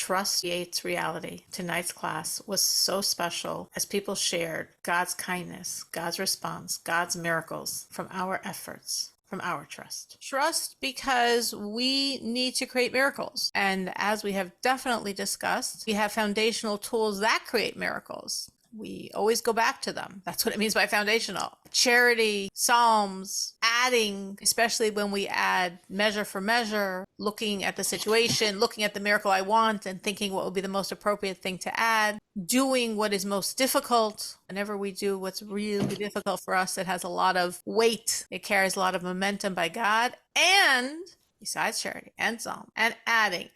Trust creates reality. Tonight's class was so special as people shared God's kindness, God's response, God's miracles from our efforts, from our trust. Trust because we need to create miracles. And as we have definitely discussed, we have foundational tools that create miracles. We always go back to them. That's what it means by foundational. Charity, Psalms, adding, especially when we add measure for measure, looking at the situation, looking at the miracle I want and thinking what would be the most appropriate thing to add, doing what is most difficult. Whenever we do what's really difficult for us, it has a lot of weight. It carries a lot of momentum by God. And besides charity and psalm and adding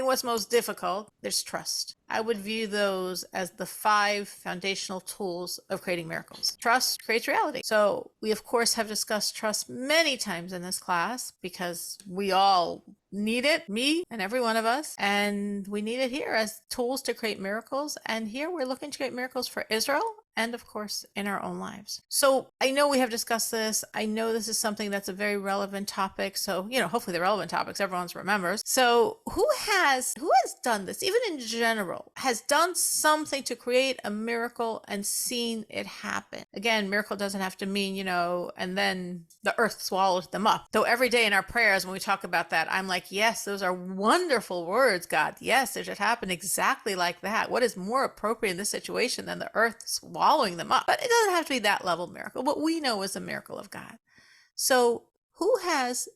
what's most difficult, there's trust. I would view those as the 5 foundational tools of creating miracles. Trust creates reality. So we, of course, have discussed trust many times in this class because we all need it, me and every one of us, and we need it here as tools to create miracles. And here we're looking to create miracles for Israel and, of course, in our own lives. So I know we have discussed this. I know this is something that's a very relevant topic. So, hopefully the relevant topics everyone remembers. So who has done this, even in general, has done something to create a miracle and seen it happen? Again, miracle doesn't have to mean, and then the earth swallowed them up. Though every day in our prayers, when we talk about that, I'm like, yes, those are wonderful words, God. Yes, it should happen exactly like that. What is more appropriate in this situation than the earth swallowing them up? But it doesn't have to be that level of miracle. What we know is a miracle of God. So who has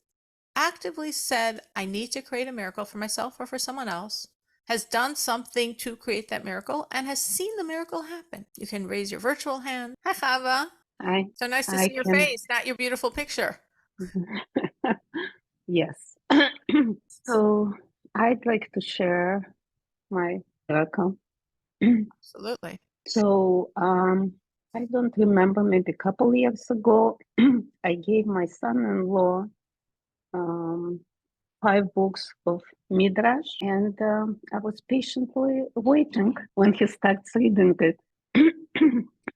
actively said, I need to create a miracle for myself or for someone else, has done something to create that miracle, and has seen the miracle happen? You can raise your virtual hand. Hi, Chava. I So nice to I see your can. face, not your beautiful picture. Yes. So I'd like to share my miracle. Absolutely. So I don't remember, maybe a couple years ago, I gave my son-in-law 5 books of Midrash, and I was patiently waiting when he starts reading it.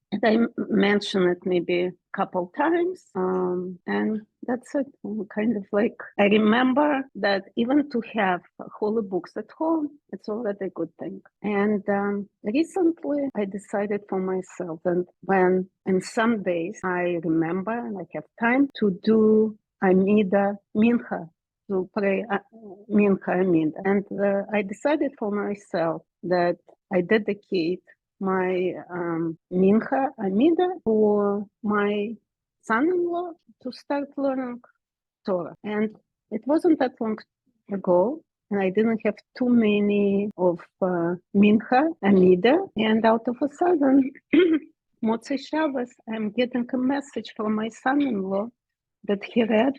And I mentioned it maybe a couple times, and that's it. Kind of like, I remember that even to have holy books at home, it's already a good thing. And recently, I decided for myself that when, in some days, I remember and I have time to do Amida Mincha, to pray Mincha Amida. And I decided for myself that I dedicate my Mincha Amida for my son-in-law to start learning Torah. And it wasn't that long ago, and I didn't have too many of Mincha Amida. And out of a sudden, Motzei Shabbos, I'm getting a message from my son-in-law that he read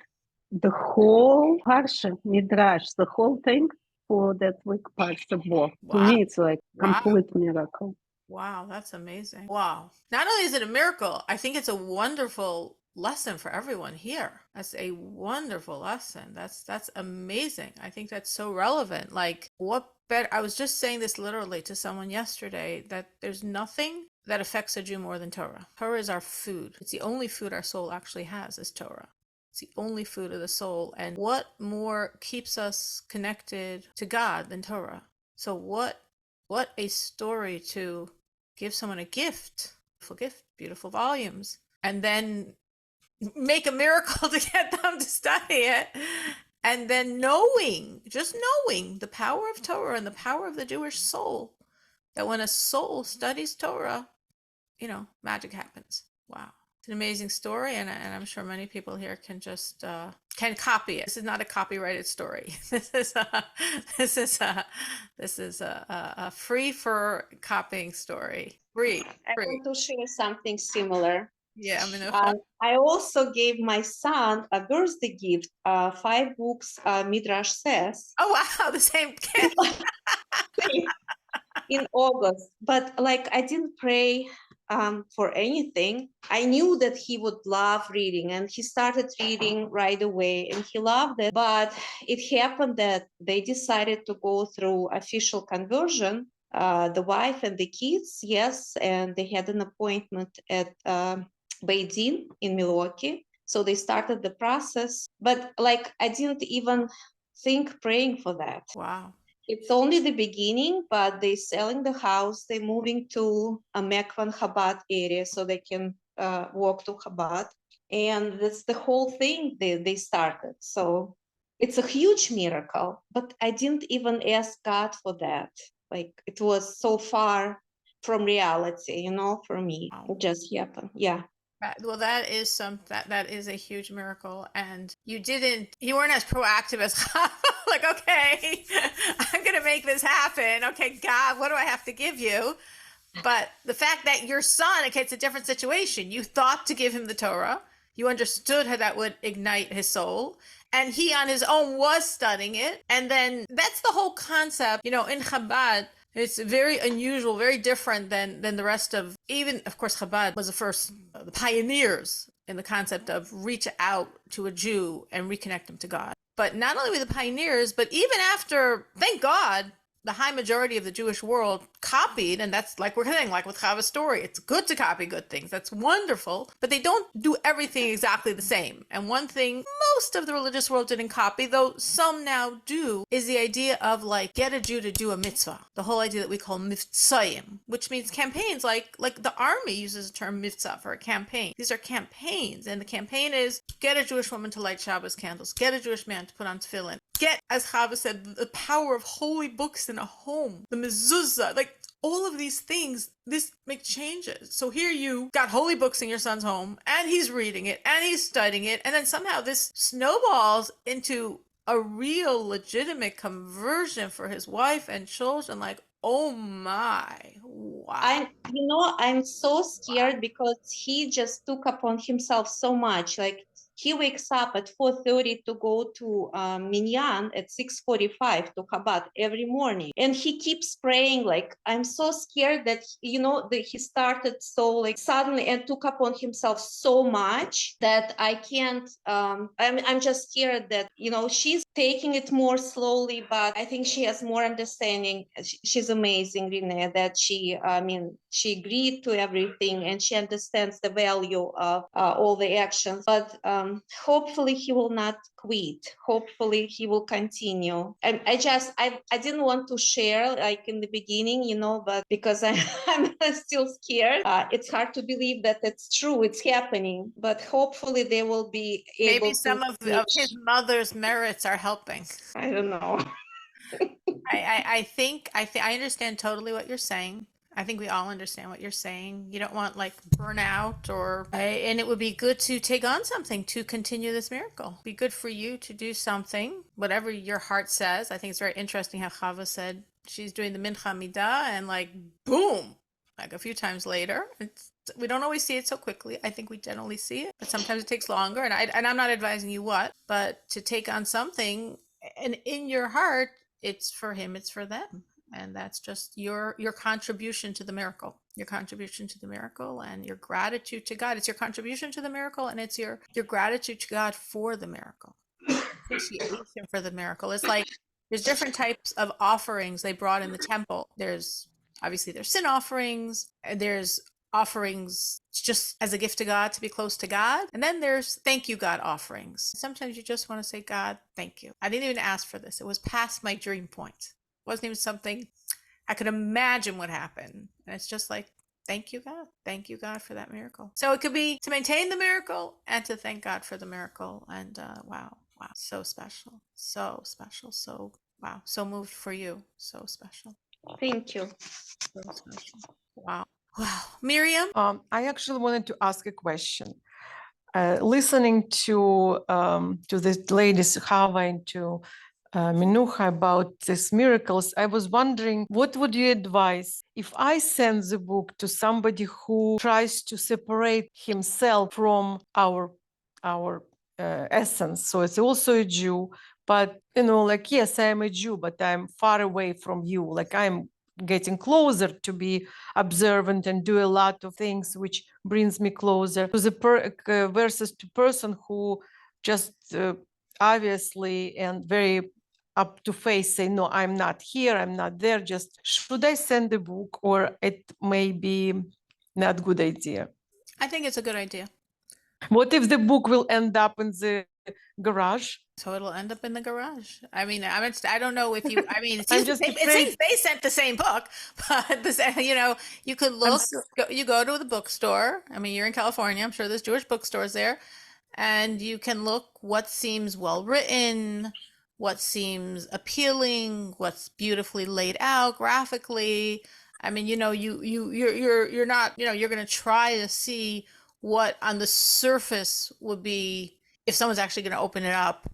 the whole Parsha, Midrash, the whole thing for that week Parsha Bo. To Wow. me, it's like Wow. complete miracle. Wow, that's amazing. Wow. Not only is it a miracle, I think it's a wonderful lesson for everyone here. That's a wonderful lesson. That's amazing. I think that's so relevant. Like, what better? I was just saying this literally to someone yesterday, that there's nothing that affects a Jew more than Torah. Torah is our food. It's the only food our soul actually has, is Torah. It's the only food of the soul. And what more keeps us connected to God than Torah? So what a story to give someone a gift, beautiful volumes, and then make a miracle to get them to study it. And then just knowing the power of Torah and the power of the Jewish soul, that when a soul studies Torah, magic happens. Wow. It's an amazing story, and I'm sure many people here can just can copy it. This is not a copyrighted story. This is a free for copying story. Free. I want to share something similar. Yeah, I'm gonna. I also gave my son a birthday gift, 5 books, Midrash says. Oh wow, the same kid. In August, but like I didn't pray for anything. I knew that he would love reading, and he started reading right away, and he loved it. But it happened that they decided to go through official conversion, the wife and the kids, yes, and they had an appointment at Beit Din in Milwaukee. So they started the process, but like I didn't even think praying for that. Wow. It's only the beginning, but they're selling the house. They're moving to a Mekvan Chabad area so they can walk to Chabad. And that's the whole thing they started. So it's a huge miracle, but I didn't even ask God for that. Like it was so far from reality, you know, for me. Wow. It just happened. Yeah. Well, that is that is a huge miracle, and you weren't as proactive as like, okay, I'm gonna make this happen. Okay, God, what do I have to give you? But the fact that your son, okay, it's a different situation. You thought to give him the Torah. You understood how that would ignite his soul. And he on his own was studying it. And then that's the whole concept, in Chabad. It's very unusual, very different than the rest of, even, of course, Chabad was the first, the pioneers in the concept of reach out to a Jew and reconnect him to God. But not only were the pioneers, but even after, thank God, the high majority of the Jewish world copied, and that's like we're saying, like with Chava's story, it's good to copy good things. That's wonderful, but they don't do everything exactly the same. And one thing most of the religious world didn't copy, though some now do, is the idea of like get a Jew to do a mitzvah. The whole idea that we call mitzvahim, which means campaigns. Like the army uses the term mitzvah for a campaign. These are campaigns, and the campaign is get a Jewish woman to light Shabbos candles, get a Jewish man to put on tefillin, get, as Chava said, the power of holy books in a home, the mezuzah, like all of these things, this make changes. So here you got holy books in your son's home, and he's reading it, and he's studying it, and then somehow this snowballs into a real legitimate conversion for his wife and children. Like, oh my, wow. I'm so scared because he just took upon himself so much. Like he wakes up at 4:30 to go to Minyan at 6:45 to Chabad every morning, and he keeps praying. Like I'm so scared that that he started so like suddenly and took upon himself so much that I can't. I'm just scared that she's taking it more slowly, but I think she has more understanding. She's amazing, Renee, that she agreed to everything and she understands the value of all the actions. But hopefully he will not quit. Hopefully he will continue. I didn't want to share like in the beginning, but because I'm still scared. It's hard to believe that it's true. It's happening. But hopefully they will be able Maybe some of his mother's merits are helping. I don't know. I think I understand totally what you're saying. I think we all understand what you're saying. You don't want like burnout and it would be good to take on something to continue this miracle. It'd be good for you to do something, whatever your heart says. I think it's very interesting how Chava said she's doing the Mincha Midah and like boom, like a few times later. We don't always see it so quickly. I think we generally see it, but sometimes it takes longer. And I'm not advising you what, but to take on something and in your heart, it's for him, it's for them. And that's just your contribution to the miracle, your contribution to the miracle and your gratitude to God. It's your contribution to the miracle and it's your gratitude to God for the miracle, appreciation for the miracle. It's like there's different types of offerings they brought in the temple. There's sin offerings, there's offerings just as a gift to God, to be close to God. And then there's thank you, God offerings. Sometimes you just want to say, God, thank you. I didn't even ask for this. It was past my dream point. It wasn't even something I could imagine would happen. And it's just like, thank you, God. Thank you, God, for that miracle. So it could be to maintain the miracle and to thank God for the miracle. And wow, so special, so special. So wow, so moved for you. So special. Thank you. So special. Wow. Wow. Miriam? I actually wanted to ask a question. Listening to the ladies Chava and to Minucha about these miracles, I was wondering, what would you advise if I send the book to somebody who tries to separate himself from our essence? So it's also a Jew, but like, yes, I am a Jew, but I'm far away from you. Like I'm getting closer to be observant and do a lot of things which brings me closer to the versus to person who just obviously and very up to face say, no, I'm not here, I'm not there. Just should I send the book or it may be not good idea? I think it's a good idea. What if the book will end up in the garage So it'll end up in the garage. I mean, I don't know if you, I mean, I'm just it afraid. seems they sent the same book, but this, you could I'm look, so, you go to the bookstore. I mean, you're in California. I'm sure there's Jewish bookstores there, and you can look what seems well written, what seems appealing, what's beautifully laid out graphically. I mean, you're not, you're going to try to see what on the surface would be, if someone's actually going to open it up,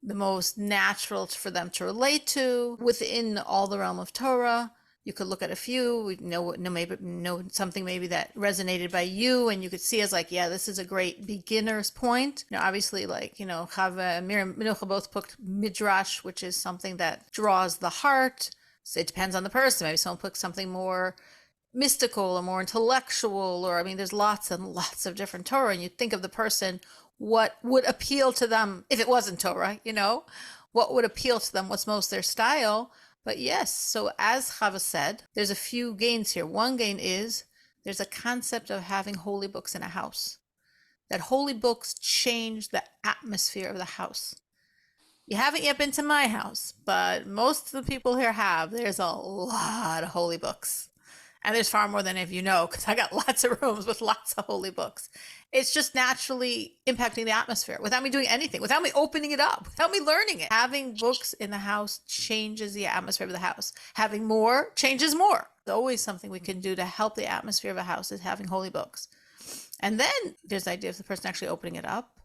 the most natural for them to relate to within all the realm of Torah. You could look at a few, maybe know something maybe that resonated by you, and you could see as like, yeah, this is a great beginner's point. Obviously, like, Chava and Miriam Minucha both picked Midrash, which is something that draws the heart. So it depends on the person. Maybe someone picks something more mystical or more intellectual, or I mean, there's lots and lots of different Torah, and you think of the person, what would appeal to them if it wasn't Torah, what would appeal to them, what's most their style. But yes, so as Chava said, there's a few gains here. One gain is there's a concept of having holy books in a house, that holy books change the atmosphere of the house. You haven't yet been to my house, but most of the people here have. There's a lot of holy books. And there's far more than if you know, because I got lots of rooms with lots of holy books. It's just naturally impacting the atmosphere without me doing anything, without me opening it up, without me learning it. Having books in the house changes the atmosphere of the house. Having more changes more. There's always something we can do to help the atmosphere of a house is having holy books. And then there's the idea of the person actually opening it up.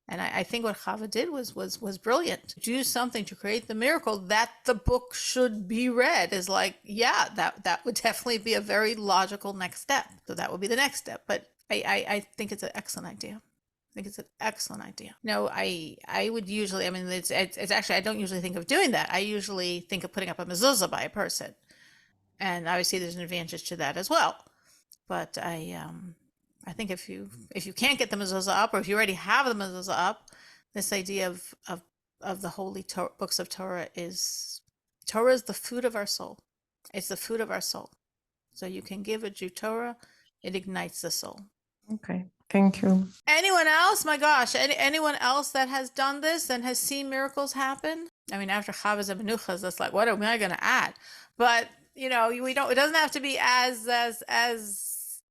And I think what Chava did was brilliant. Do something to create the miracle that the book should be read is like, yeah, that would definitely be a very logical next step. So that would be the next step. But I think it's an excellent idea. I think it's an excellent idea. No, I would usually, I mean, it's actually, I don't usually think of doing that. I usually think of putting up a mezuzah by a person. And obviously there's an advantage to that as well. But I think if you can't get the mezuzah up, or if you already have the mezuzah up, this idea of the holy books of Torah is the food of our soul. It's the food of our soul. So you can give a Jew Torah, it ignites the soul. okay, thank you. Anyone else? My gosh, anyone else that has done this and has seen miracles happen? I mean, after Chavas and Menuchas, that's like, what am I going to add? But we don't. It doesn't have to be as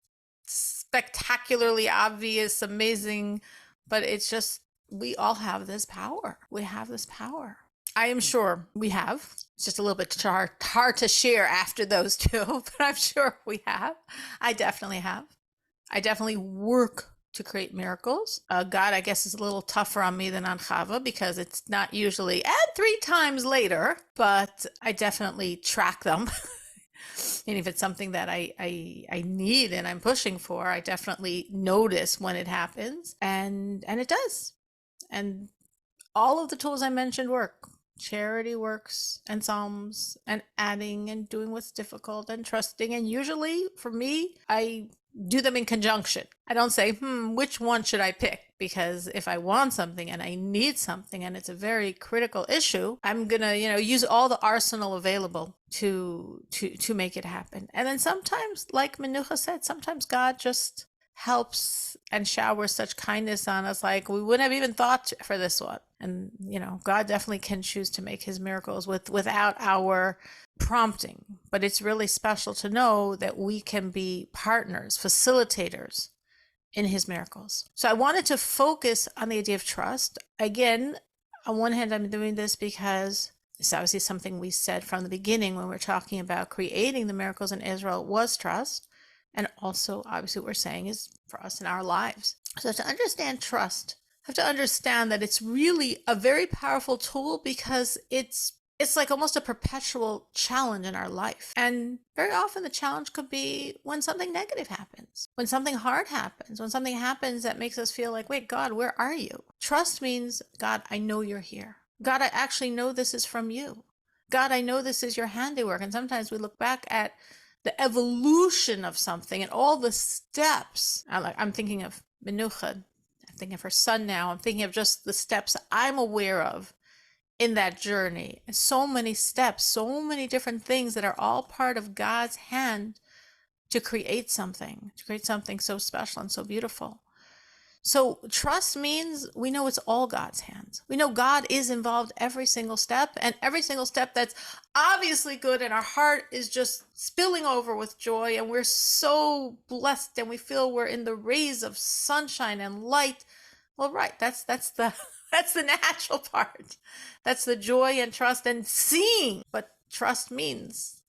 spectacularly obvious, amazing, but it's just, we all have this power. We have this power. I am sure we have. It's just a little bit hard to share after those two, but I'm sure we have. I definitely have. I definitely work to create miracles. God, I guess, is a little tougher on me than on Chava because it's not usually, and 3 times later, but I definitely track them. And if it's something that I need and I'm pushing for, I definitely notice when it happens, and it does. And all of the tools I mentioned work. Charity works, and Psalms, and adding, and doing what's difficult, and trusting. And usually for me, I do them in conjunction. I don't say, which one should I pick? Because if I want something and I need something and it's a very critical issue, I'm gonna, use all the arsenal available to make it happen. And then sometimes, like Menucha said, sometimes God just helps and showers such kindness on us, like we wouldn't have even thought for this one. And God definitely can choose to make his miracles without our prompting, but it's really special to know that we can be partners, facilitators in his miracles. So I wanted to focus on the idea of trust. Again, on one hand, I'm doing this because it's obviously something we said from the beginning when we're talking about creating the miracles in Israel was trust. And also, obviously, what we're saying is for us in our lives. So to understand trust, I have to understand that it's really a very powerful tool because it's like almost a perpetual challenge in our life. And very often the challenge could be when something negative happens, when something hard happens, when something happens that makes us feel like, wait, God, where are you? Trust means, God, I know you're here. God, I actually know this is from you. God, I know this is your handiwork. And sometimes we look back at the evolution of something and all the steps. I'm thinking of Menucha. I'm thinking of her son now. I'm thinking of just the steps I'm aware of in that journey. So many steps, so many different things that are all part of God's hand to create something so special and so beautiful. So trust means we know it's all God's hands. We know God is involved every single step, and every single step that's obviously good, and our heart is just spilling over with joy, and we're so blessed, and we feel we're in the rays of sunshine and light. Well, right, that's the that's the natural part. That's the joy and trust and seeing. But trust means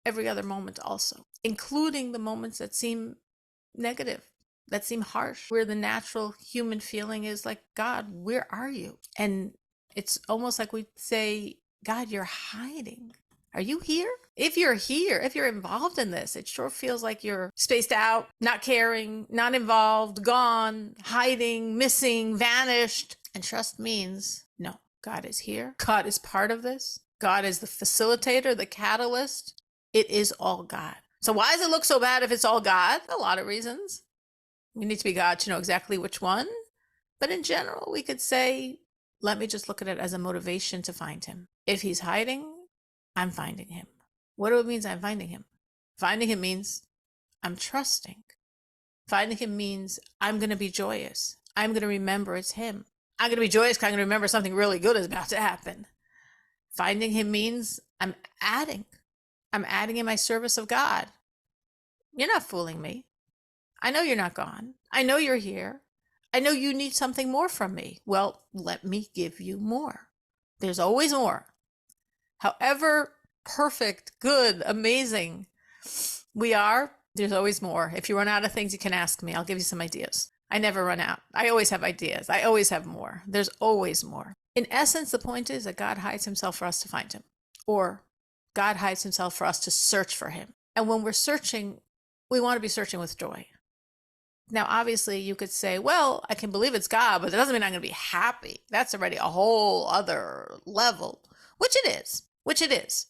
every other moment also, including the moments that seem negative, that seem harsh, where the natural human feeling is like, God, where are you? And it's almost like we say, God, you're hiding. Are you here? If you're here, if you're involved in this, it sure feels like you're spaced out, not caring, not involved, gone, hiding, missing, vanished. And trust means, no, God is here. God is part of this. God is the facilitator, the catalyst. It is all God. So why does it look so bad if it's all God? A lot of reasons. We need to be God to know exactly which one. But in general, we could say, let me just look at it as a motivation to find him. If he's hiding, I'm finding him. What do it mean I'm finding him? Finding him means I'm trusting. Finding him means I'm going to be joyous. I'm going to remember it's him. I'm going to be joyous because I'm going to remember something really good is about to happen. Finding him means I'm adding in my service of God. You're not fooling me. I know you're not gone. I know you're here. I know you need something more from me. Well, let me give you more. There's always more. However perfect, good, amazing we are, there's always more. If you run out of things, you can ask me. I'll give you some ideas. I never run out. I always have ideas. I always have more. There's always more. In essence, the point is that God hides himself for us to find him, or God hides himself for us to search for him. And when we're searching, we want to be searching with joy. Now, obviously, you could say, well, I can believe it's God, but it doesn't mean I'm going to be happy. That's already a whole other level, which it is.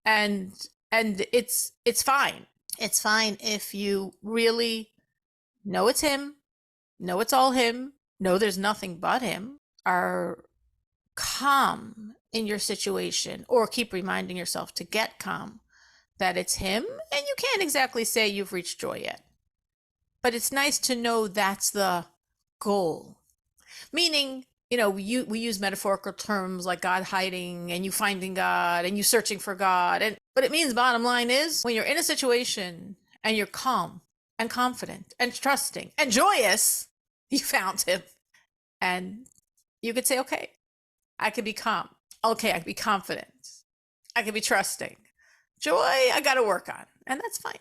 And it's fine. It's fine if you really know it's him, know it's all him, know there's nothing but him, are calm in your situation, or keep reminding yourself to get calm that it's him, and you can't exactly say you've reached joy yet. But it's nice to know that's the goal. Meaning, we use metaphorical terms like God hiding and you finding God and you searching for God. But it means bottom line is when you're in a situation and you're calm and confident and trusting and joyous, you found him. And you could say, okay, I could be calm. Okay, I could be confident. I could be trusting. Joy, I got to work on. And that's fine.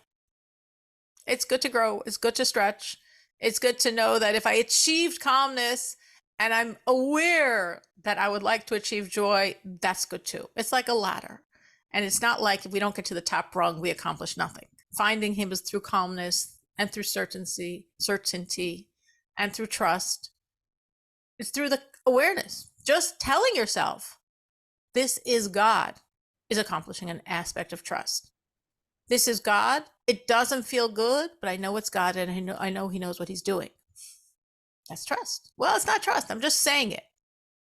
It's good to grow. It's good to stretch. It's good to know that if I achieved calmness and I'm aware that I would like to achieve joy, that's good too. It's like a ladder. And it's not like if we don't get to the top rung, we accomplish nothing. Finding him is through calmness and through certainty and through trust. It's through the awareness. Just telling yourself, this is God, is accomplishing an aspect of trust. This is God. It doesn't feel good, but I know it's God, and I know he knows what he's doing. That's trust. Well, it's not trust. I'm just saying it.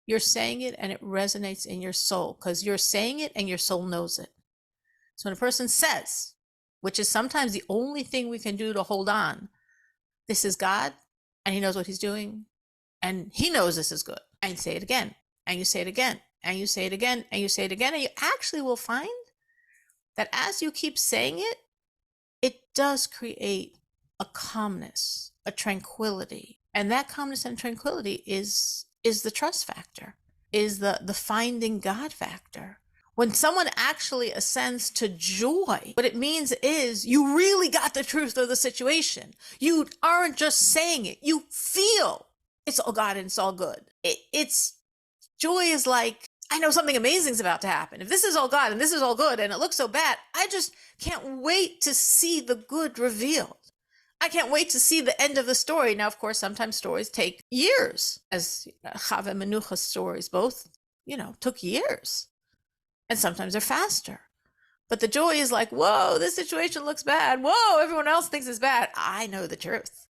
You're saying it, and it resonates in your soul because you're saying it and your soul knows it. So when a person says, which is sometimes the only thing we can do to hold on, this is God, and he knows what he's doing, and he knows this is good. And you say it again, and you say it again, and you say it again, and you say it again, and you actually will find that as you keep saying it, it does create a calmness, a tranquility. And that calmness and tranquility is the trust factor, is the finding God factor. When someone actually ascends to joy, what it means is you really got the truth of the situation. You aren't just saying it. You feel it's all God and it's all good. It's joy is like, I know something amazing is about to happen. If this is all God and this is all good and it looks so bad, I just can't wait to see the good revealed. I can't wait to see the end of the story. Now, of course, sometimes stories take years, as Chava and Menucha's stories both, took years. And sometimes they're faster. But the joy is like, whoa, this situation looks bad. Whoa, everyone else thinks it's bad. I know the truth.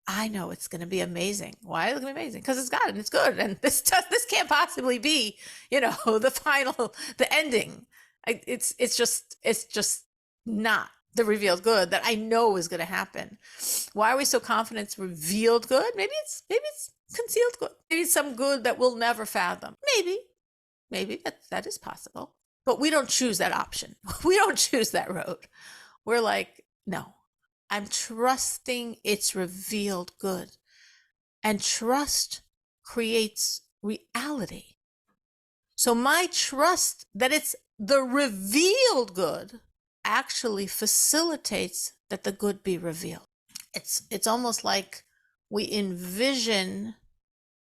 I know it's going to be amazing. Why is it going to be amazing? Because it's God and it's good. And this can't possibly be, the final, the ending. It's just not. the revealed good that I know is going to happen. Why are we so confident it's revealed good? Maybe it's concealed good. Maybe it's some good that we'll never fathom. Maybe that is possible. But we don't choose that option. We don't choose that road. We're like, no, I'm trusting it's revealed good. And trust creates reality. So my trust that it's the revealed good actually facilitates that the good be revealed. It's almost like we envision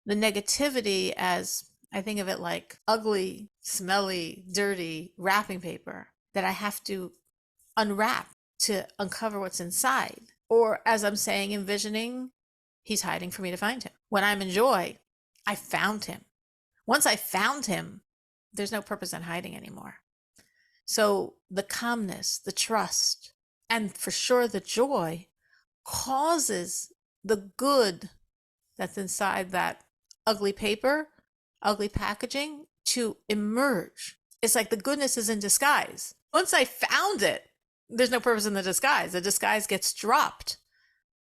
the negativity as, I think of it like ugly, smelly, dirty wrapping paper that I have to unwrap to uncover what's inside. Or as I'm saying, envisioning he's hiding for me to find him. When I'm in joy, I found him. Once I found him, there's no purpose in hiding anymore. So the calmness, the trust, and for sure the joy causes the good that's inside that ugly paper, ugly packaging to emerge. It's like the goodness is in disguise. Once I found it, there's no purpose in the disguise. The disguise gets dropped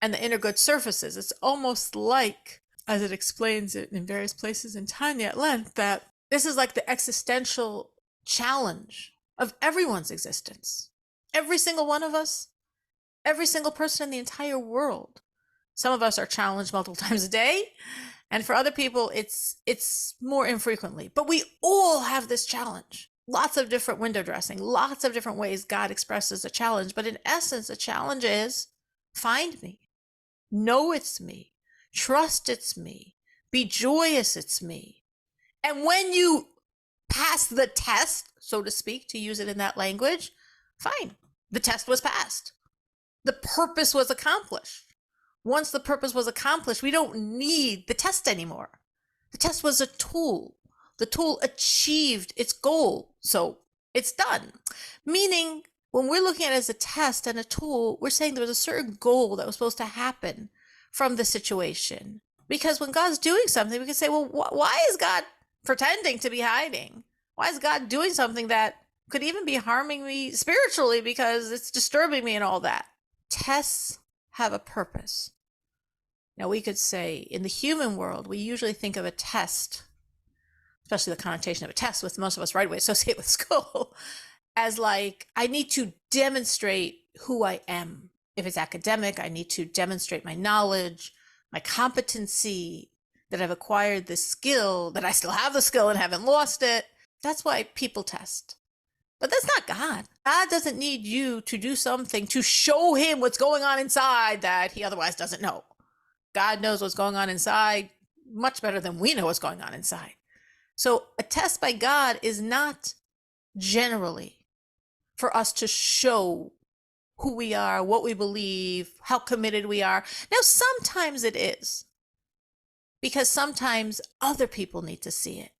and the inner good surfaces. It's almost like, as it explains it in various places in Tanya at length, that this is like the existential challenge of everyone's existence. Every single one of us, every single person in the entire world. Some of us are challenged multiple times a day, and for other people, it's more infrequently. But we all have this challenge. Lots of different window dressing, lots of different ways God expresses a challenge. But in essence, a challenge is find me, know it's me, trust it's me, be joyous it's me. And when you pass the test, so to speak, to use it in that language, fine. The test was passed. The purpose was accomplished. Once the purpose was accomplished, we don't need the test anymore. The test was a tool. The tool achieved its goal, so it's done. Meaning, when we're looking at it as a test and a tool, we're saying there was a certain goal that was supposed to happen from the situation. Because when God's doing something, we can say, well, why is God pretending to be hiding? Why is God doing something that could even be harming me spiritually because it's disturbing me and all that? Tests have a purpose. Now, we could say in the human world, we usually think of a test, especially the connotation of a test, with most of us right away associate with school, as like, I need to demonstrate who I am. If it's academic, I need to demonstrate my knowledge, my competency, that I've acquired this skill, that I still have the skill and haven't lost it. That's why people test. But that's not God. God doesn't need you to do something to show him what's going on inside that he otherwise doesn't know. God knows what's going on inside much better than we know what's going on inside. So a test by God is not generally for us to show who we are, what we believe, how committed we are. Now, sometimes it is, because sometimes other people need to see it.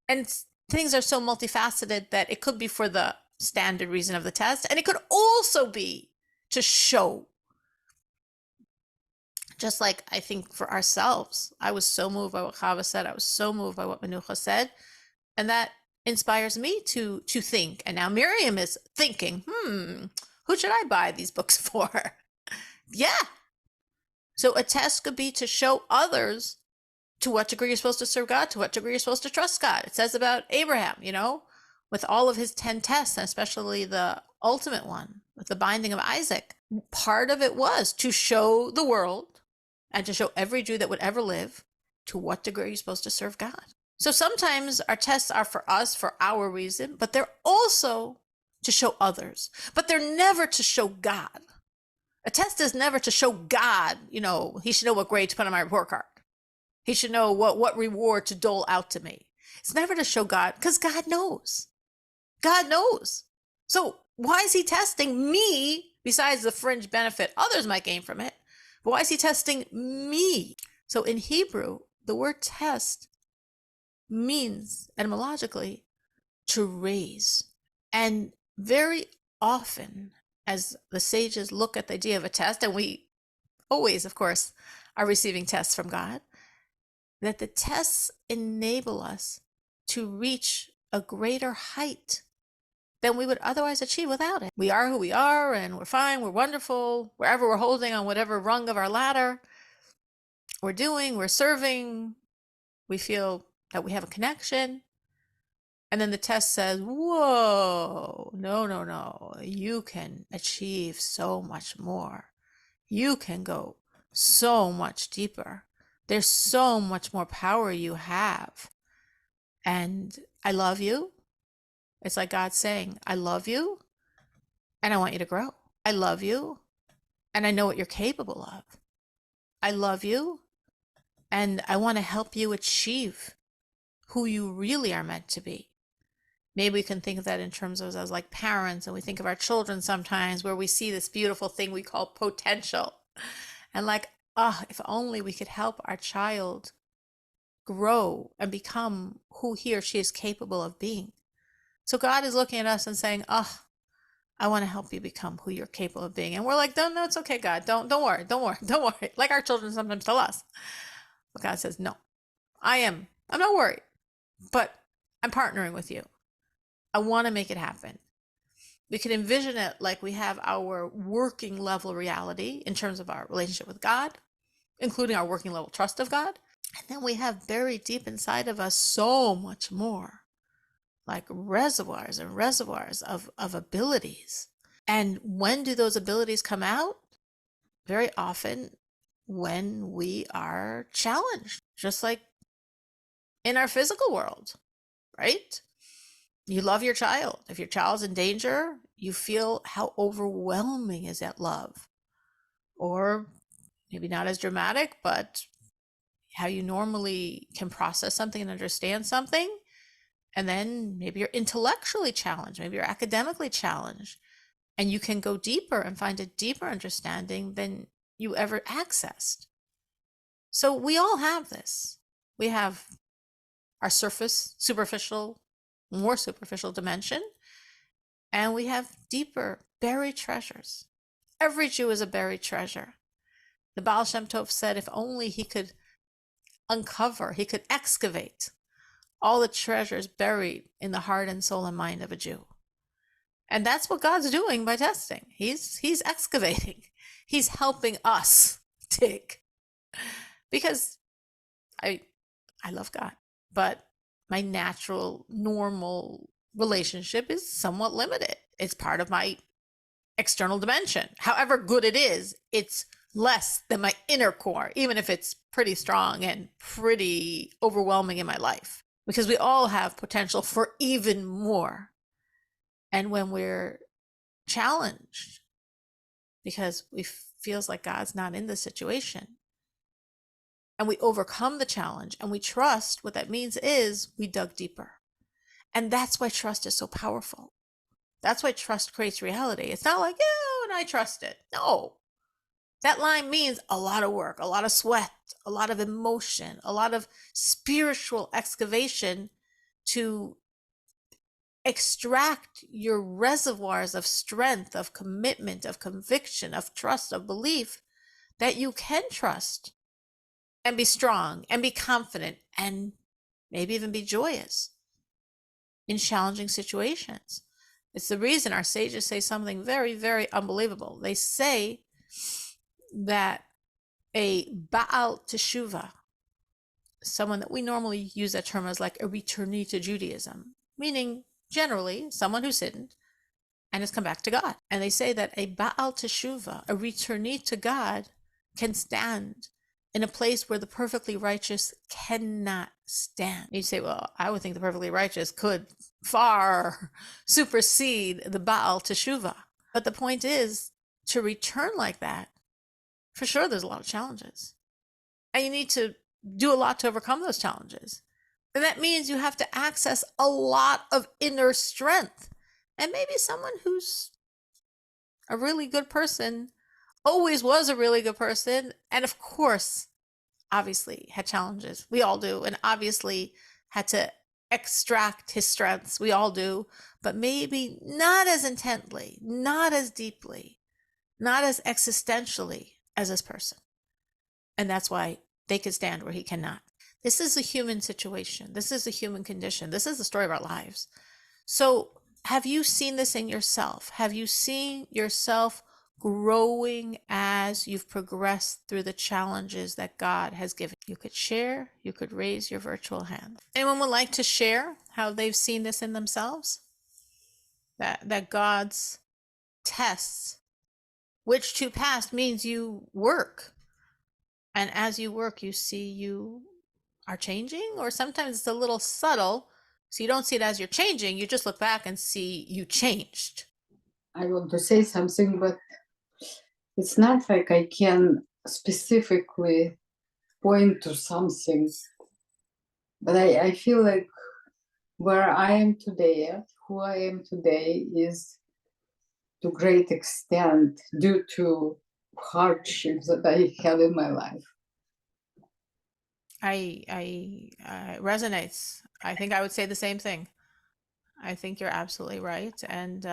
And things are so multifaceted that it could be for the standard reason of the test, and it could also be to show. Just like I think for ourselves, I was so moved by what Chava said. I was so moved by what Menucha said. And that inspires me to think. And now Miriam is thinking, who should I buy these books for? Yeah. So a test could be to show others to what degree you're supposed to serve God, to what degree you're supposed to trust God. It says about Abraham, with all of his 10 tests, and especially the ultimate one, with the binding of Isaac. Part of it was to show the world and to show every Jew that would ever live to what degree you're supposed to serve God. So sometimes our tests are for us, for our reason, but they're also to show others. But they're never to show God. A test is never to show God, he should know what grade to put on my report card. He should know what reward to dole out to me. It's never to show God, because God knows. God knows. So why is he testing me, besides the fringe benefit others might gain from it? But why is he testing me? So in Hebrew, the word test means, etymologically, to raise. And very often, as the sages look at the idea of a test, and we always, of course, are receiving tests from God, that the tests enable us to reach a greater height than we would otherwise achieve without it. We are who we are, and we're fine, we're wonderful, wherever we're holding on whatever rung of our ladder, we're doing, we're serving, we feel that we have a connection. And then the test says, whoa, no, you can achieve so much more. You can go so much deeper. There's so much more power you have. And I love you. It's like God saying, I love you and I want you to grow. I love you and I know what you're capable of. I love you and I want to help you achieve who you really are meant to be. Maybe we can think of that in terms of as like parents, and we think of our children sometimes where we see this beautiful thing we call potential. And like, if only we could help our child grow and become who he or she is capable of being. So God is looking at us and saying, I want to help you become who you're capable of being. And we're like, no, it's okay, God. Don't worry. Like our children sometimes tell us. But God says, no, I'm not worried, but I'm partnering with you. I want to make it happen. We can envision it like we have our working level reality in terms of our relationship with God, including our working level trust of God. And then we have buried deep inside of us so much more, like reservoirs and reservoirs of abilities. And when do those abilities come out? Very often when we are challenged, just like in our physical world, right? You love your child. If your child's in danger, you feel how overwhelming is that love. Or maybe not as dramatic, but how you normally can process something and understand something. And then maybe you're intellectually challenged, maybe you're academically challenged, and you can go deeper and find a deeper understanding than you ever accessed. So we all have this. We have our superficial, more superficial dimension, and we have deeper buried treasures. Every Jew is a buried treasure. The Baal Shem Tov said if only he could uncover, he could excavate all the treasures buried in the heart and soul and mind of a Jew. And that's what God's doing by testing. He's excavating. He's helping us dig. Because I love God, but my natural, normal relationship is somewhat limited. It's part of my external dimension. However good it is, it's less than my inner core, even if it's pretty strong and pretty overwhelming in my life, because we all have potential for even more. And when we're challenged because we feels like God's not in the situation, and we overcome the challenge and we trust, what that means is we dug deeper. And that's why trust is so powerful. That's why trust creates reality. It's not like, and I trust it. No. That line means a lot of work, a lot of sweat, a lot of emotion, a lot of spiritual excavation to extract your reservoirs of strength, of commitment, of conviction, of trust, of belief that you can trust and be strong and be confident and maybe even be joyous in challenging situations. It's the reason our sages say something very, very unbelievable. They say that a Baal Teshuvah, someone that we normally use that term as like a returnee to Judaism, meaning generally someone who sinned and has come back to God. And they say that a Baal Teshuvah, a returnee to God, can stand in a place where the perfectly righteous cannot stand. You say, well, I would think the perfectly righteous could far supersede the Baal Teshuvah. But the point is, to return like that, for sure there's a lot of challenges. And you need to do a lot to overcome those challenges. And that means you have to access a lot of inner strength. And maybe someone who's a really good person always was a really good person, and of course, obviously had challenges. We all do, and obviously had to extract his strengths. We all do, but maybe not as intently, not as deeply, not as existentially as this person. And that's why they could stand where he cannot. This is a human situation. This is a human condition. This is the story of our lives. So have you seen this in yourself? Have you seen yourself growing as you've progressed through the challenges that God has given? You could share, you could raise your virtual hand. Anyone would like to share how they've seen this in themselves? That God's tests, which to pass means you work. And as you work, you see you are changing, or sometimes it's a little subtle. So you don't see it as you're changing. You just look back and see you changed. I want to say something, but it's not like I can specifically point to something. But I feel like where I am today, who I am today, is to great extent due to hardships that I had in my life. I resonates. I think I would say the same thing. I think you're absolutely right. And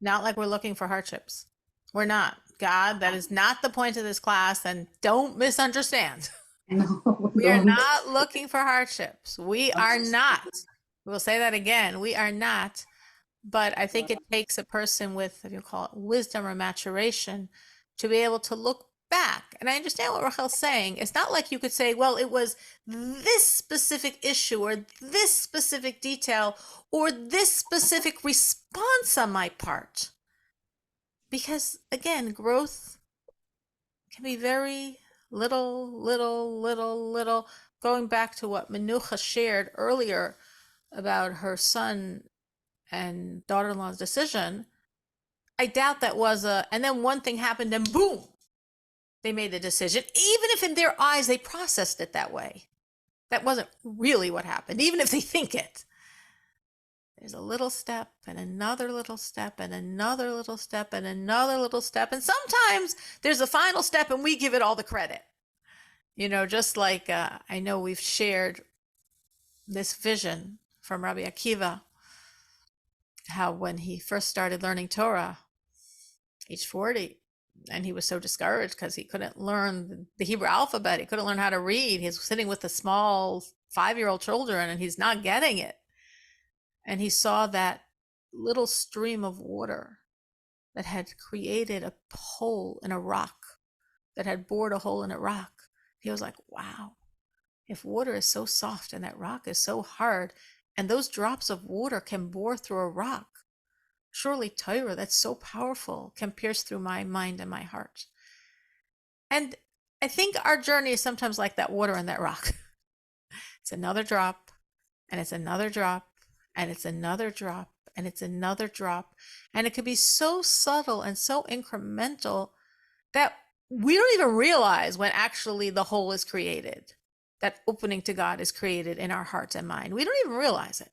not like we're looking for hardships. We're not. God, that is not the point of this class, and don't misunderstand. No, We are don't. not looking for hardships. We are not. We'll say that again. We are not. But I think it takes a person with, if you call it wisdom or maturation, to be able to look back. And I understand what Rachel's saying. It's not like you could say, well, it was this specific issue or this specific detail or this specific response on my part. Because again, growth can be very little. Going back to what Menucha shared earlier about her son and daughter-in-law's decision, I doubt that was and then one thing happened and boom, they made the decision. Even if in their eyes they processed it that way, that wasn't really what happened, even if they think it. There's a little step and another little step and another little step and another little step. And sometimes there's a final step and we give it all the credit. You know, just like I know we've shared this vision from Rabbi Akiva, how when he first started learning Torah, age 40, and he was so discouraged because he couldn't learn the Hebrew alphabet. He couldn't learn how to read. He's sitting with the small 5-year-old children and he's not getting it. And he saw that little stream of water that had created a hole in a rock, that had bored a hole in a rock. He was like, wow, if water is so soft and that rock is so hard, and those drops of water can bore through a rock, surely Torah, that's so powerful, can pierce through my mind and my heart. And I think our journey is sometimes like that water in that rock. It's another drop, and it's another drop, and it's another drop, and it's another drop. And it could be so subtle and so incremental that we don't even realize when actually the hole is created, that opening to God is created in our hearts and mind. We don't even realize it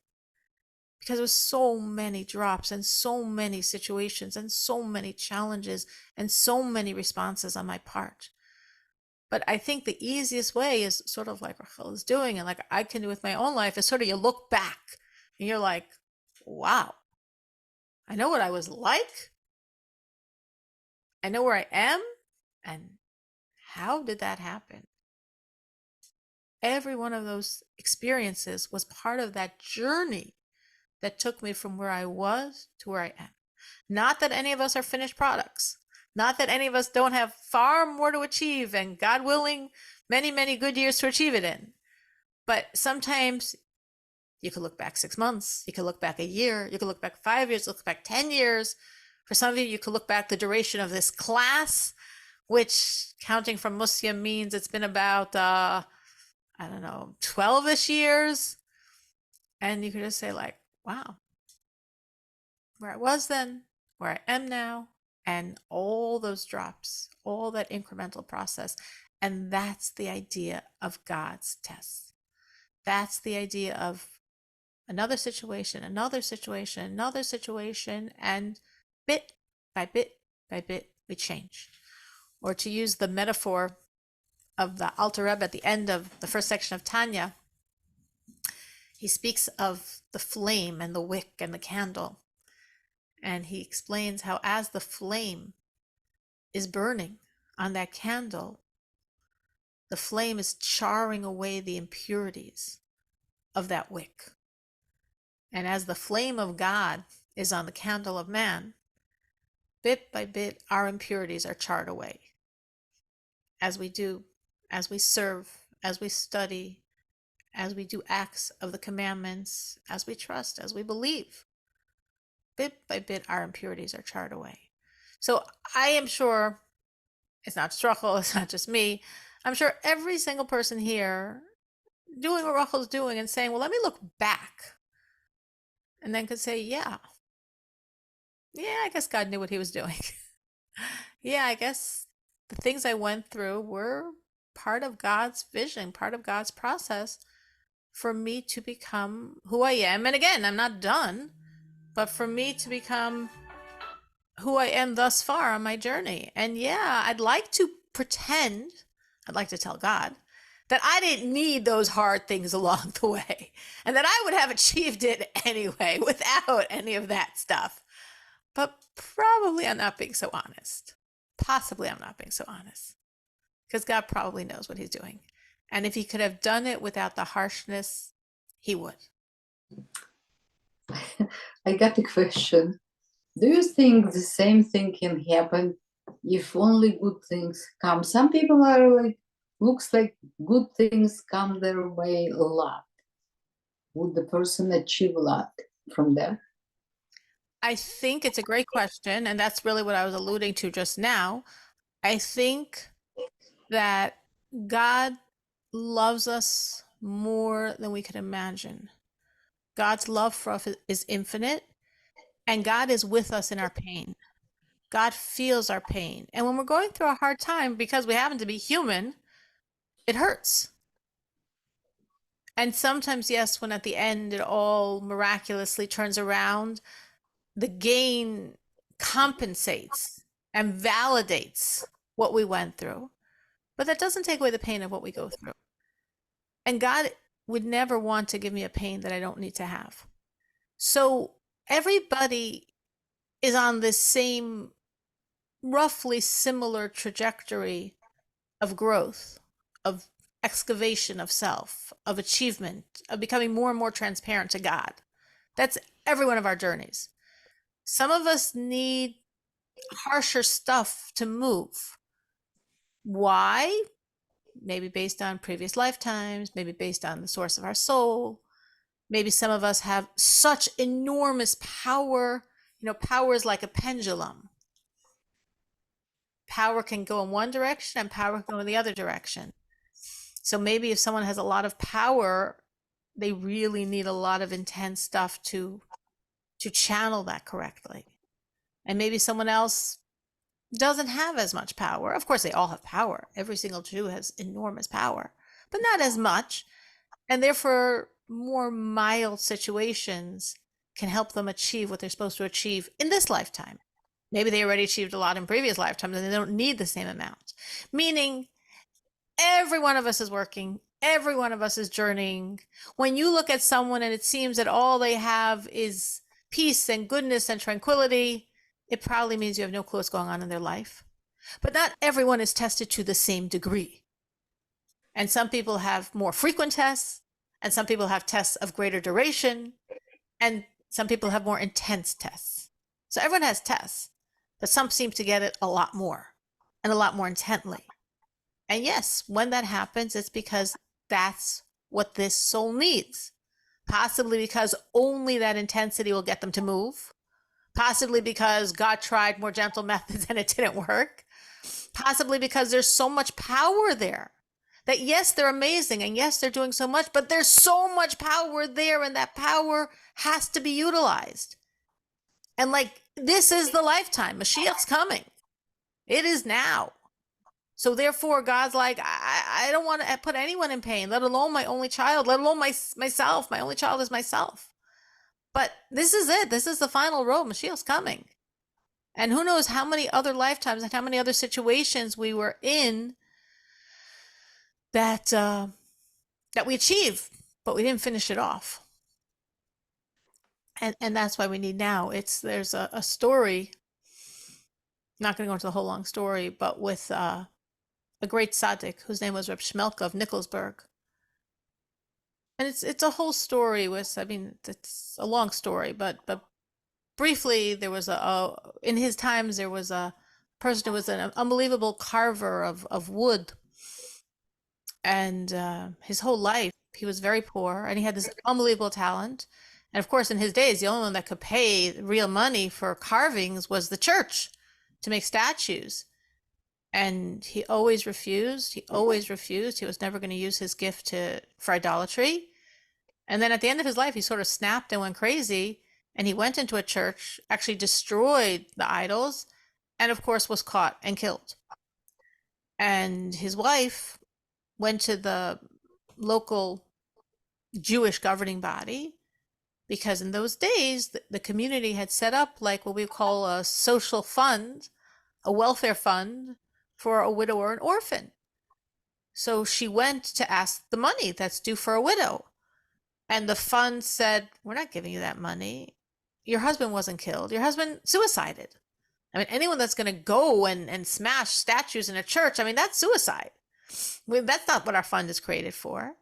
because there's so many drops and so many situations and so many challenges and so many responses on my part. But I think the easiest way is sort of like Rachel is doing, and like I can do with my own life, is sort of you look back and you're like, wow, I know what I was like. I know where I am. And how did that happen? Every one of those experiences was part of that journey that took me from where I was to where I am. Not that any of us are finished products. Not that any of us don't have far more to achieve and, God willing, many, many good years to achieve it in. But sometimes you could look back 6 months. You could look back a year. You could look back 5 years. Look back 10 years. For some of you could look back the duration of this class, which counting from Muslim means it's been about, 12-ish years. And you could just say like, wow, where I was then, where I am now, and all those drops, all that incremental process. And that's the idea of God's tests. That's the idea of another situation, and bit by bit by bit, we change. Or to use the metaphor of the Alter Rebbe at the end of the first section of Tanya, he speaks of the flame and the wick and the candle. And he explains how as the flame is burning on that candle, the flame is charring away the impurities of that wick. And as the flame of God is on the candle of man, bit by bit, our impurities are charred away. As we do, as we serve, as we study, as we do acts of the commandments, as we trust, as we believe, bit by bit, our impurities are charred away. So I am sure it's not just Rachel, it's not just me. I'm sure every single person here doing what Rachel's doing and saying, well, let me look back. And then could say, yeah, I guess God knew what he was doing. Yeah, I guess the things I went through were part of God's vision, part of God's process for me to become who I am. And again, I'm not done, but for me to become who I am thus far on my journey. And yeah, I'd like to pretend, I'd like to tell God that I didn't need those hard things along the way and that I would have achieved it anyway without any of that stuff. But probably I'm not being so honest. Possibly I'm not being so honest because God probably knows what he's doing. And if he could have done it without the harshness, he would. I got a question. Do you think the same thing can happen if only good things come? Some people are like, looks like good things come their way a lot. Would the person achieve a lot from that? I think it's a great question. And that's really what I was alluding to just now. I think that God loves us more than we could imagine. God's love for us is infinite, and God is with us in our pain. God feels our pain. And when we're going through a hard time, because we happen to be human, it hurts. And sometimes, yes, when at the end it all miraculously turns around, the gain compensates and validates what we went through. But that doesn't take away the pain of what we go through. And God would never want to give me a pain that I don't need to have. So everybody is on this same roughly similar trajectory of growth, of excavation of self, of achievement, of becoming more and more transparent to God. That's every one of our journeys. Some of us need harsher stuff to move. Why? Maybe based on previous lifetimes, maybe based on the source of our soul. Maybe some of us have such enormous power. Power is like a pendulum. Power can go in one direction and power can go in the other direction. So maybe if someone has a lot of power, they really need a lot of intense stuff to channel that correctly. And maybe someone else doesn't have as much power. Of course, they all have power. Every single Jew has enormous power, but not as much. And therefore, more mild situations can help them achieve what they're supposed to achieve in this lifetime. Maybe they already achieved a lot in previous lifetimes and they don't need the same amount. Meaning, every one of us is working. Every one of us is journeying. When you look at someone and it seems that all they have is peace and goodness and tranquility, it probably means you have no clue what's going on in their life. But not everyone is tested to the same degree. And some people have more frequent tests, and some people have tests of greater duration, and some people have more intense tests. So everyone has tests, but some seem to get it a lot more and a lot more intently. And yes, when that happens, it's because that's what this soul needs. Possibly because only that intensity will get them to move. Possibly because God tried more gentle methods and it didn't work. Possibly because there's so much power there that yes, they're amazing and yes, they're doing so much, but there's so much power there and that power has to be utilized. And like, this is the lifetime. Mashiach's coming. It is now. So therefore, God's like, I don't want to put anyone in pain, let alone my only child, let alone myself. My only child is myself. But this is it. This is the final road. Mashiach's coming. And who knows how many other lifetimes and how many other situations we were in that we achieved, but we didn't finish it off. And that's why we need now. There's a story, not going to go into the whole long story, but with a great tzaddik whose name was Reb Shmelka of Nikolsburg. And it's a whole story with, I mean, it's a long story, but briefly, there was in his times, there was a person who was an unbelievable carver of wood. And his whole life, he was very poor, and he had this unbelievable talent. And of course, in his days, the only one that could pay real money for carvings was the church to make statues. And he always refused. He always refused. He was never going to use his gift for idolatry. And then at the end of his life, he sort of snapped and went crazy. And he went into a church, actually destroyed the idols, and of course was caught and killed. And his wife went to the local Jewish governing body, because in those days, the community had set up like what we call a social fund, a welfare fund for a widow or an orphan. So she went to ask the money that's due for a widow. And the fund said, we're not giving you that money. Your husband wasn't killed. Your husband suicided. I mean, anyone that's going to go and smash statues in a church, I mean, that's suicide. That's not what our fund is created for.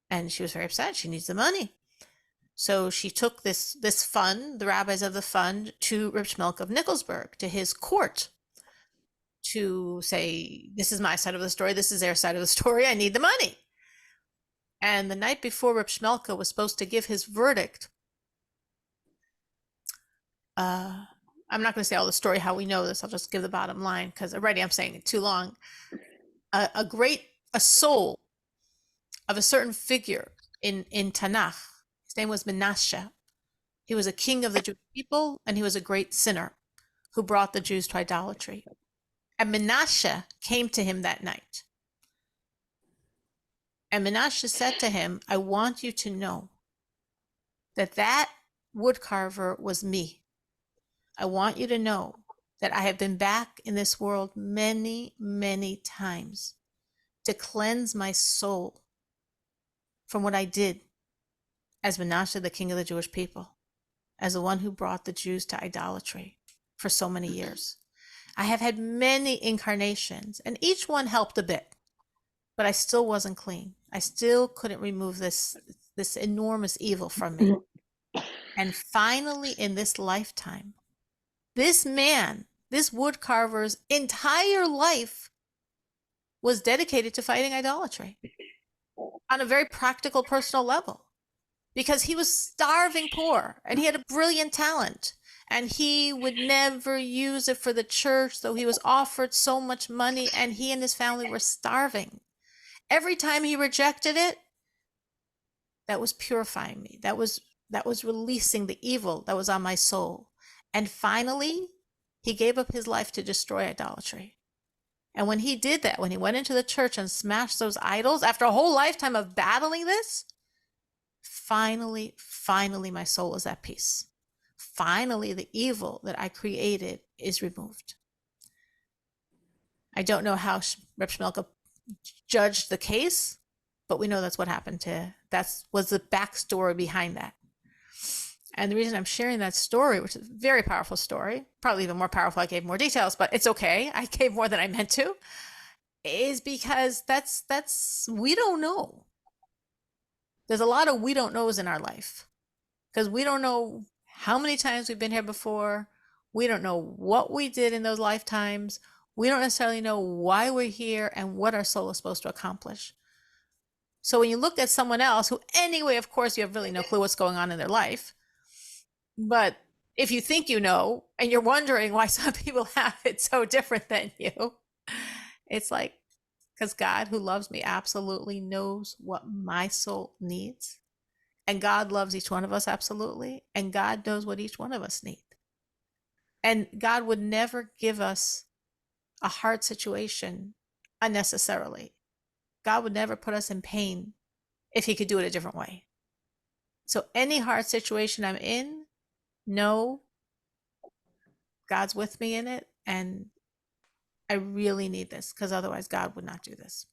And she was very upset. She needs the money. So she took this fund, the rabbis of the fund, to Reb Shmelk of Nikolsburg, to his court, to say, this is my side of the story. This is their side of the story. I need the money. And the night before Reb Shmelka was supposed to give his verdict, I'm not going to say all the story how we know this. I'll just give the bottom line, because already I'm saying it too long. A soul of a certain figure in Tanakh, his name was Menashe. He was a king of the Jewish people, and he was a great sinner who brought the Jews to idolatry. And Menashe came to him that night. And Menashe said to him, I want you to know that wood carver was me. I want you to know that I have been back in this world many, many times to cleanse my soul from what I did as Menashe, the king of the Jewish people, as the one who brought the Jews to idolatry for so many years. I have had many incarnations, and each one helped a bit, but I still wasn't clean. I still couldn't remove this enormous evil from me. And finally, in this lifetime, this man, this wood carver's entire life was dedicated to fighting idolatry on a very practical, personal level, because he was starving poor and he had a brilliant talent, and he would never use it for the church, though he was offered so much money, and he and his family were starving. Every time he rejected it, that was purifying me. That was releasing the evil that was on my soul. And finally, he gave up his life to destroy idolatry. And when he did that, when he went into the church and smashed those idols, after a whole lifetime of battling this, finally, my soul is at peace. Finally, the evil that I created is removed. I don't know how Reb Shmelka judged the case, but we know that's what happened was the backstory behind that. And the reason I'm sharing that story, which is a very powerful story, probably even more powerful, I gave more details, but it's okay. I gave more than I meant to, is because we don't know. There's a lot of we don't knows in our life, because we don't know how many times we've been here before. We don't know what we did in those lifetimes. We don't necessarily know why we're here and what our soul is supposed to accomplish. So when you look at someone else who, anyway, of course, you have really no clue what's going on in their life. But if you think you know, and you're wondering why some people have it so different than you, it's like, because God, who loves me, absolutely knows what my soul needs. And God loves each one of us, absolutely. And God knows what each one of us need. And God would never give us a hard situation unnecessarily. God would never put us in pain if he could do it a different way. So any hard situation I'm in, know God's with me in it, and I really need this, because otherwise God would not do this.